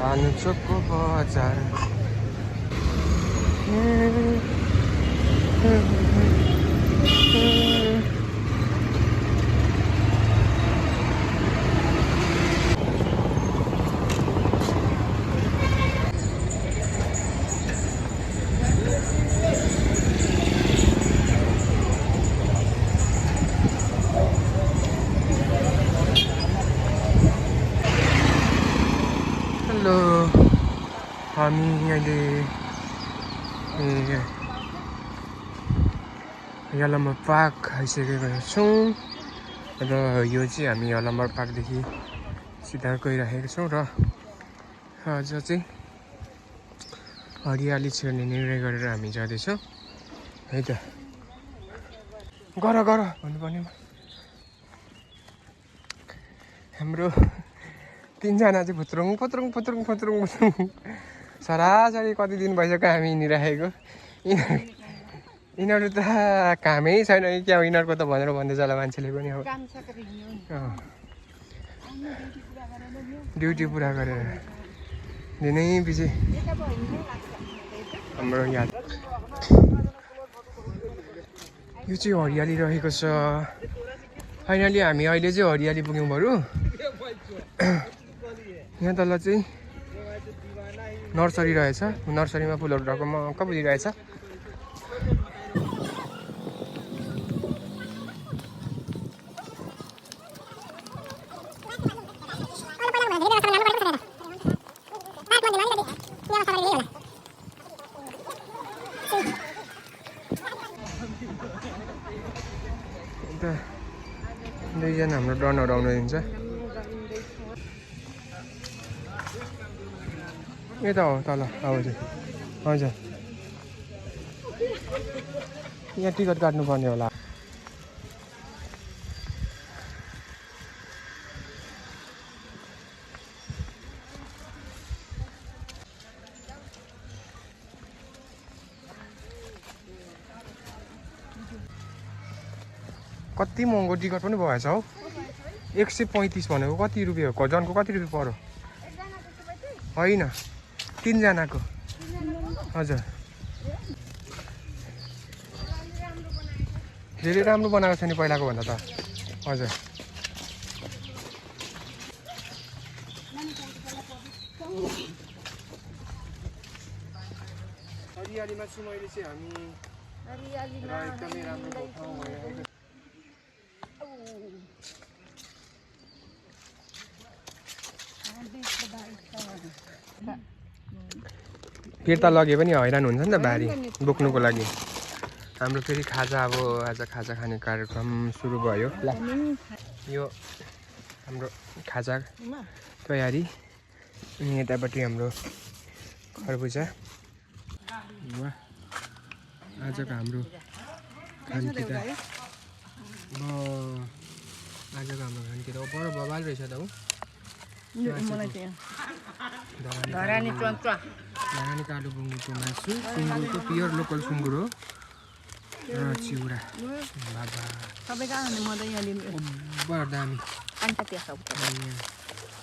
भानुचोकको बजार हेलो हामी अहिले यलम्बर पार्क आइसकेका छौँ र यो चाहिँ हामी यलम्बर पार्कदेखि सिधा गइरहेका छौँ र आज चाहिँ हरियाली छेड्ने निर्णय गरेर हामी जाँदैछौँ है त। गर गर भन्नुपर्ने हाम्रो तीनजना चाहिँ फुत्रुङ फुत्रुङ फुत्रुङ फुत्रुङ फुत्रुङ सरासरी कति दिन भइसक्यो हामी हिँडिराखेको। यिनीहरू त कामै छैन कि क्या यिनीहरूको त भनेर भन्दैछ होला मान्छेले पनि अब ड्युटी पुरा गरेर दिनै पछि हाम्रो याद यो चाहिँ हरियाली रहेको छ। फाइनली हामी अहिले चाहिँ हरियाली पुग्यौँ बरु। यहाँ तल चाहिँ नर्सरी रहेछ, नर्सरीमा फुलहरू रहेको मक्क बुझिरहेछ। दुईजना हाम्रो डनहरू आउनु दिन्छ। यता हो तल हजुर हजुर यहाँ टिकट काट्नुपर्ने होला। कति महँगो टिकट पनि भएछ हौ। 135 भनेको कति रुपियाँ हो? जनको कति रुपियाँ पर्यो? होइन 3 जनाको हजुर। धेरै राम्रो बनाएको छ नि पहिलाको भन्दा त हजुर। हरियालीमा छु मैले चाहिँ हामी एकदमै राम्रो ठाउँ भइरहेको। फिर्ता लगे पनि हैरान हुन्छ नि त भारी बोक्नुको लागि। हाम्रो फेरि खाजा अब आज खाजा खाने कार्यक्रम सुरु भयो। यो हाम्रो खाजा तयारी अनि यतापट्टि हाम्रो खरबुजा। आजको हाम्रो खानपिता आजको हाम्रो खानपिता बडो बबाल रहेछ त ऊ। धरानी कालो बुङ्गुरको मासु, सुँगुरको प्योर लोकल सुँगुर हो र चिउरा। बाबा बडो दामी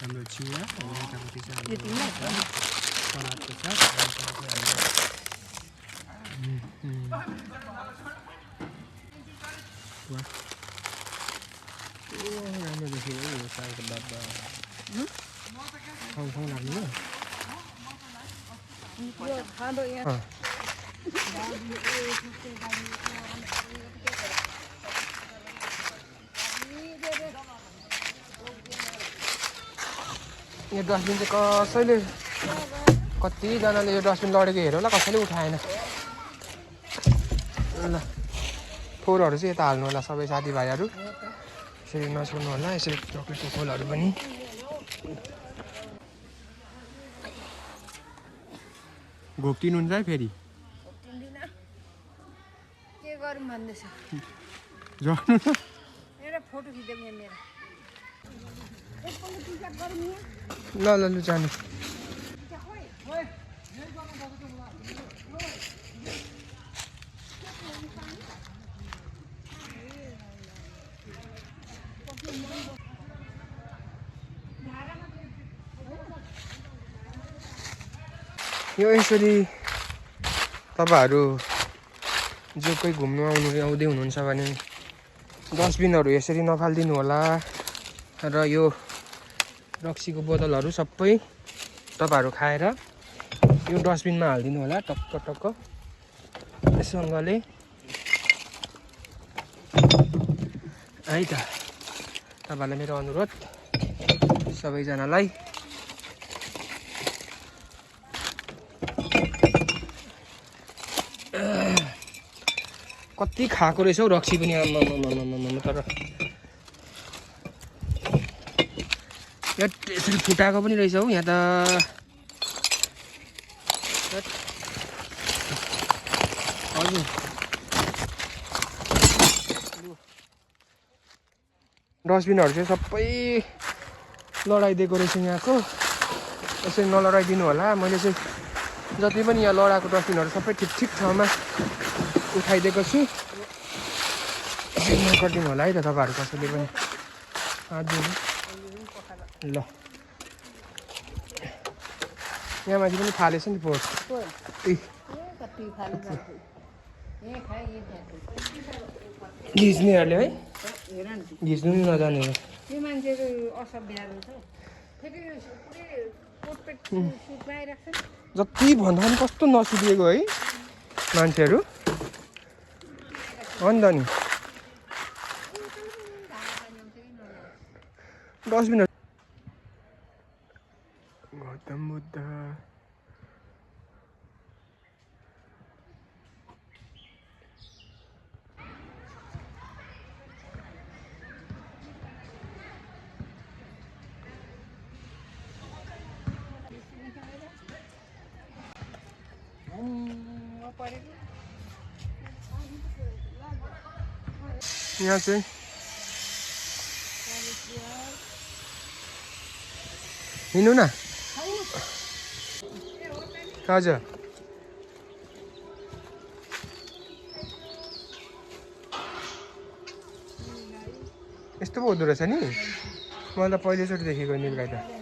हाम्रो चिउरा। सलादको साथ राम्रो देखियो यो सागको बाबा खाउँ लाग्नु हो। यो डस्टबिन चाहिँ कसैले कतिजनाले यो डस्टबिन लडेको हेर होला, कसैले उठाएन। ल फोहोरहरू चाहिँ यता हाल्नु होला सबै साथीभाइहरू। यसरी नछोड्नु होला। यसरी चक्लेटको खोलहरू पनि घोप्टिनुहुन्छ है फेरि के गरौँ भन्दैछ झर्नु न। मेरो फोटो खिच्दै मेरो ल ल लु जानु। यो यसरी तपाईँहरू जो कोही घुम्नु आउँदै हुनुहुन्छ भने डस्टबिनहरू यसरी नफालिदिनु होला र यो रक्सीको बोतलहरू सबै तपाईँहरू खाएर यो डस्टबिनमा हालिदिनु होला टक्क टक्क यससँगले है त। तपाईँहरूलाई मेरो अनुरोध सबैजनालाई कति खाएको रहेछ हौ रक्सी पनि आम्मामामामामा। तर यसरी फुटाएको पनि रहेछ हौ यहाँ त। हजुर डस्टबिनहरू चाहिँ सबै लडाइदिएको रहेछ यहाँको। यसरी नलडाइदिनु होला। मैले चाहिँ जति पनि यहाँ लडाएको डस्टबिनहरू सबै ठिक ठिक ठाउँमा उठाइदिएको छु। नगरिदिनु होला है त तपाईँहरू कसैले पनि। हजुर ल यहाँ माथि पनि फालेछ नि पोहोर। घिच्नेहरूले है घिच्नु नि नजानेर यो मान्छेको असभ्य रहेछ। फेरि पुरै कोटपेट सुट लगाइरहेको छ। जति भन्दा पनि कस्तो नसुधिएको है मान्छेहरू हो नि त नि। डस्टबिनहरू गौतम बुद्ध यहाँ चाहिँ हिँड्नु न। हजुर यस्तो पो हुँदो रहेछ नि। मैले त पहिलोचोटि देखेको निलगाई त।